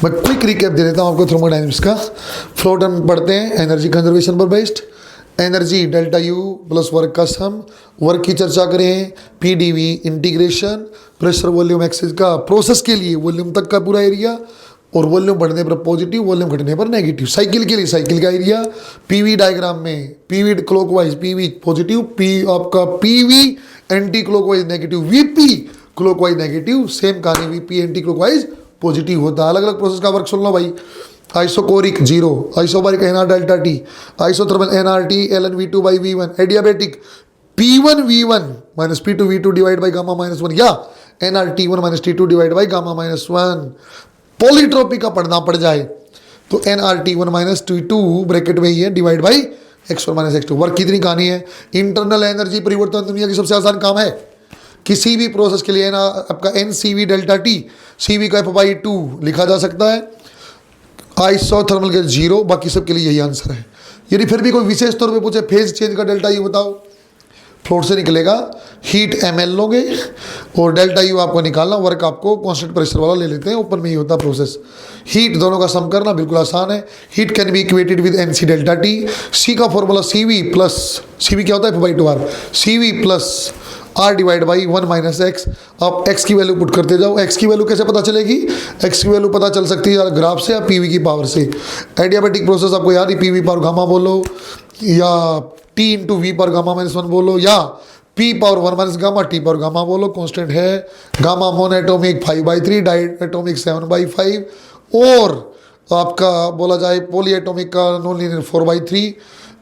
मैं quick recap दे देता हूँ आपको थर्मोडायनेमिक्स का। फ्लो टर्म पढ़ते हैं, एनर्जी कंजर्वेशन पर based, energy delta U plus work का सम, वर्क की चर्चा करें, P D V integration, pressure volume axis का प्रोसेस के लिए वॉल्यूम तक का पूरा एरिया, और वॉल्यूम बढ़ने पर पॉजिटिव, वॉल्यूम घटने पर नेगेटिव। साइकिल के लिए साइकिल का एरिया, पीवी डायग्राम में PV clockwise PV positive, P आपका PV anti clockwise negative, VP clockwise negative, same कहानी वीपी एंटी क्लॉकवाइज पॉजिटिव होता है। अलग अलग प्रोसेस का वर्क सुन लो भाई। Isochoric zero, isobaric NR delta T, isothermal NR T L N V two by V one, adiabatic P1 V1 minus P2 V2 divide by gamma minus one, या NR T1 minus T2 divide by gamma minus one. Polytropy का पढ़ना पड़ जाए तो NR T1 minus T2 bracket में ही है divide by x1 minus x2। Work कितनी कहानी है? इंटरनल एनर्जी परिवर्तन दुनिया की सबसे आसान काम है। किसी भी प्रोसेस के लिए ना आपका n C V delta T, C V का एफ बाई टू लिखा जा सकता है, आइसोथर्मल के जीरो, बाकी सब के लिए यही आंसर है। यदि फिर भी कोई विशेष तौर पे पूछे फेज चेंज का डेल्टा यू बताओ, फ्लोट से निकलेगा, हीट एम एल लोगे और डेल्टा यू आपको निकालना, वर्क आपको कांस्टेंट प्रेशर वाला ले लेते हैं, ऊपर में ही होता प्रोसेस। हीट दोनों का सम करना बिल्कुल आसान है। Heat can be equated with N C delta T, C का formula C V plus, C V क्या होता है F by two R, C V plus R divide by one minus X. आप एक्स की वैल्यू पुट करते जाओ। X की value कैसे पता चलेगी? एक्स की वैल्यू पता चल सकती है ग्राफ से या पीवी की पावर से। एडियाबेटिक प्रोसेस आपको याद ही, पीवी पावर गामा बोलो या T into we power gamma minus one बोलो, या P power one minus gamma T power gamma बोलो। कॉन्स्टेंट है गामा मोन एटोमिक 5/3, डाई एटोमिक 7/5, और आपका बोला जाए पॉली एटोमिक का नॉन लीनियर 4/3।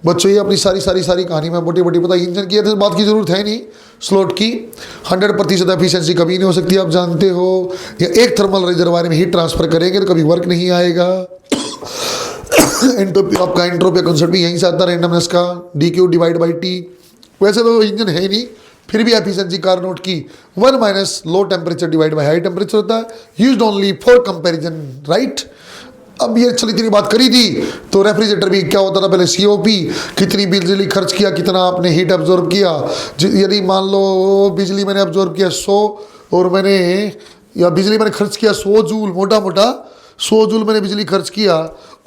बच्चों ये अपनी सारी कहानी में मोटी मोटी पता, इंजन की तो बात की जरूरत है नहीं। स्लोट की 100% एफिशिएंसी कभी नहीं हो सकती, आप जानते हो। या एक थर्मल रिजर्वायर में हीट ट्रांसफर करेंगे तो कभी वर्क नहीं आएगा। एंट्रोपी आपका एंट्रोपी कॉन्सेप्ट भी यहीं से आता है, रैंडमनेस का, D Q divide by T. वैसे तो इंजन है ही नहीं, फिर भी एफिशिएंसी कार नोट की 1 minus low temperature divide by high temperature होता है, used only for comparison, right. अब ये चली इतनी बात करी थी तो रेफ्रिजरेटर भी क्या होता था पहले, सीओपी, कितनी बिजली खर्च किया, कितना आपने हीट एब्जॉर्ब किया। यदि मान लो बिजली मैंने एब्जॉर्ब किया 100 और मैंने, या बिजली मैंने खर्च किया 100 जूल, मोटा मोटा 100 जूल मैंने बिजली खर्च किया,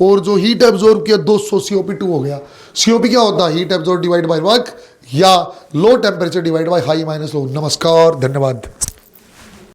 और जो हीट एब्जॉर्ब किया 200, COP2 हो गया। COP क्या होता है? Heat absorb divide by work, या low temperature divide by high minus low. नमस्कार, धन्यवाद।